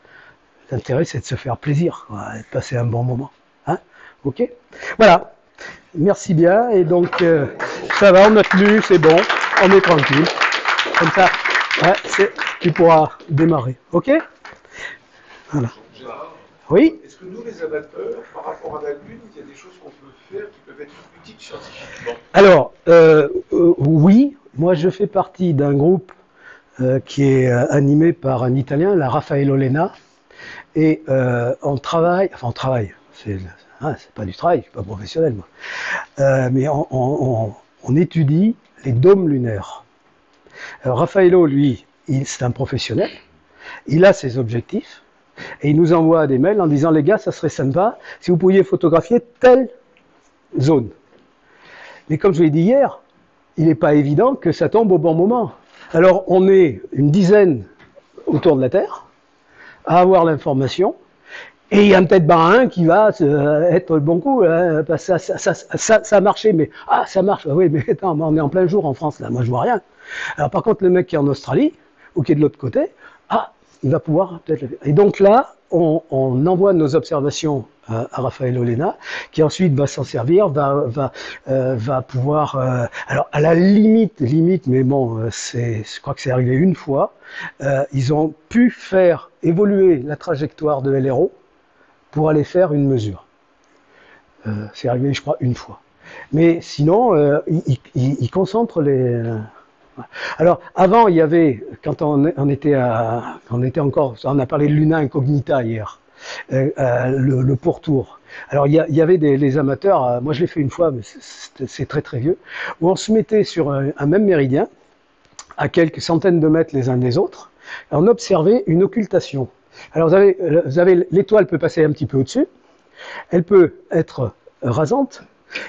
L'intérêt, c'est de se faire plaisir, quoi, et de passer un bon moment. Hein, ok. Voilà. Merci bien. Et donc, ça va, on a tenu, c'est bon, on est tranquille. Comme ça, ouais, tu pourras démarrer. Ok. Voilà. Oui. Est-ce que nous, les amateurs, par rapport à la Lune, il y a des choses qu'on peut faire qui peuvent être utiles scientifiquement? Alors, oui, moi je fais partie d'un groupe qui est animé par un Italien, la Raffaello Lena, et on travaille, c'est pas du travail, je suis pas professionnel moi, mais on étudie les dômes lunaires. Alors, Raffaello, lui, c'est un professionnel, il a ses objectifs, et il nous envoie des mails en disant, les gars, ça serait sympa si vous pouviez photographier telle zone. Mais comme je l'ai dit hier, il n'est pas évident que ça tombe au bon moment. Alors on est une dizaine autour de la Terre à avoir l'information, et il y a peut-être un qui va être le bon coup. Hein, parce que ça a marché, mais ça marche. Oui, mais attends, on est en plein jour en France là, moi je vois rien. Alors par contre le mec qui est en Australie ou qui est de l'autre côté, il va pouvoir peut-être. Et donc là, on envoie nos observations à Raffaello Lena, qui ensuite va s'en servir, va pouvoir. Alors à la limite, mais bon, je crois que c'est arrivé une fois. Ils ont pu faire évoluer la trajectoire de LRO pour aller faire une mesure. C'est arrivé, je crois, une fois. Mais sinon, ils concentrent les. Alors, avant, il y avait, quand on était encore, on a parlé de Luna Incognita hier, le pourtour. Alors, il y avait les amateurs, moi je l'ai fait une fois, mais c'est très très vieux, où on se mettait sur un même méridien, à quelques centaines de mètres les uns des autres, et on observait une occultation. Alors, vous avez l'étoile peut passer un petit peu au-dessus, elle peut être rasante,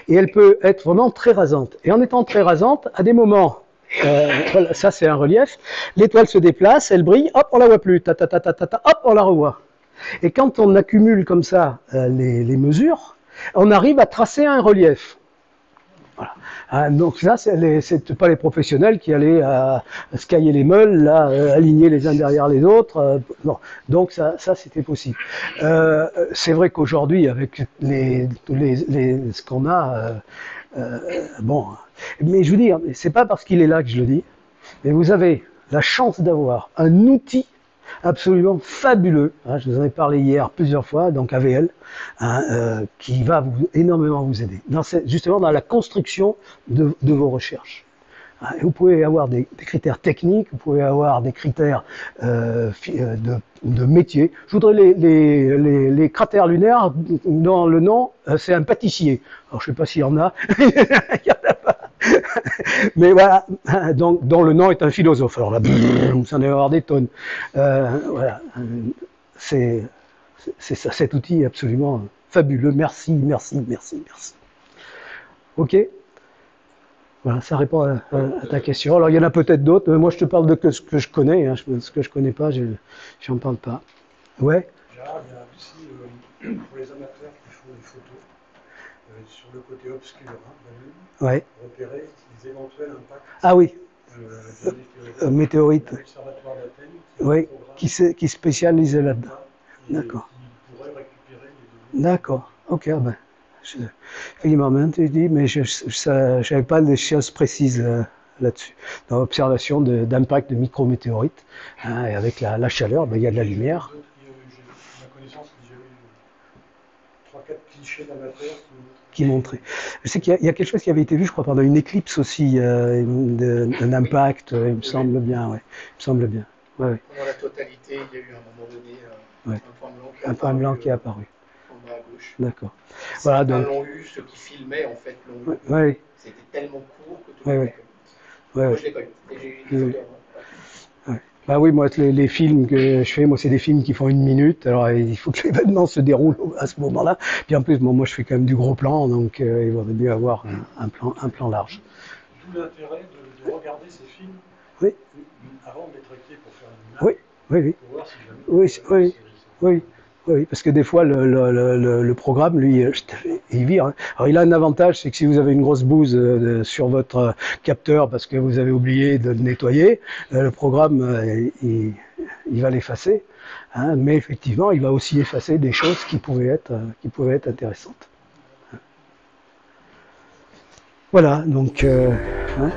et elle peut être vraiment très rasante. Et en étant très rasante, à des moments, voilà, ça c'est un relief, l'étoile se déplace, elle brille, hop, on la voit plus, hop, on la revoit. Et quand on accumule comme ça les mesures, on arrive à tracer un relief. Voilà. Donc là, c'est pas les professionnels qui allaient scailler les meules, là, aligner les uns derrière les autres. Non. Donc ça c'était possible. C'est vrai qu'aujourd'hui, avec ce qu'on a, bon, mais je veux dire, c'est pas parce qu'il est là que je le dis, mais vous avez la chance d'avoir un outil absolument fabuleux, hein, je vous en ai parlé hier plusieurs fois, donc AVL, hein, qui va énormément vous aider, justement dans la construction de vos recherches. Hein, et vous pouvez avoir des critères techniques, vous pouvez avoir des critères de métier. Je voudrais les cratères lunaires, dans le nom, c'est un pâtissier. Alors je ne sais pas s'il y en a, il n'y en a pas. Mais voilà, donc, dont le nom est un philosophe. Alors là, vous en allez avoir des tonnes. Voilà, c'est ça, cet outil est absolument fabuleux. Merci. Ok. Voilà, ça répond à ta question. Alors il y en a peut-être d'autres, mais moi je te parle de ce que je connais. Hein. Ce que je connais pas, j'en parle pas. Ouais. Gérard, il y a aussi pour les amateurs qui font des photos sur le côté obscur de la Lune, repérer les éventuels impacts. Ah oui. Météorites. L'observatoire d'Athènes. Oui, qui est spécialisé là-dedans. D'accord. Qui pourrait récupérer les données. D'accord. Ok. Ben. Effectivement, tu dis, mais je n'avais pas de choses précises là-dessus. Dans l'observation d'impact de micrométéorites, hein, et avec la chaleur, ben, il y a de la lumière. 3-4 clichés d'amateurs qui montraient. Je sais qu'il y a quelque chose qui avait été vu, je crois, pendant une éclipse aussi, un impact, il me semble bien, ouais. Il me semble bien. Ouais, ouais. Pendant la totalité, il y a eu à un moment donné Ouais. un point blanc qui est apparu. En bas à gauche. D'accord. Voilà, donc. L'ont eu, ceux qui filmaient en fait l'ont eu. Ouais. C'était tellement court que tout le monde l'a connu. Moi je l'ai connu. Et j'ai eu une photo. Ouais. Bah oui, moi les films que je fais, moi c'est des films qui font 1 minute. Alors il faut que l'événement se déroule à ce moment-là. Puis en plus, bon, moi je fais quand même du gros plan, donc il vaudrait mieux avoir un plan large. D'où l'intérêt de regarder ces films avant de les traiter pour faire une image. Oui. Pour voir si jamais Oui, parce que des fois le programme, lui, il vire. Hein. Alors il a un avantage, c'est que si vous avez une grosse bouse sur votre capteur parce que vous avez oublié de le nettoyer, le programme, il va l'effacer. Hein, mais effectivement, il va aussi effacer des choses qui pouvaient être intéressantes. Voilà, donc. Hein.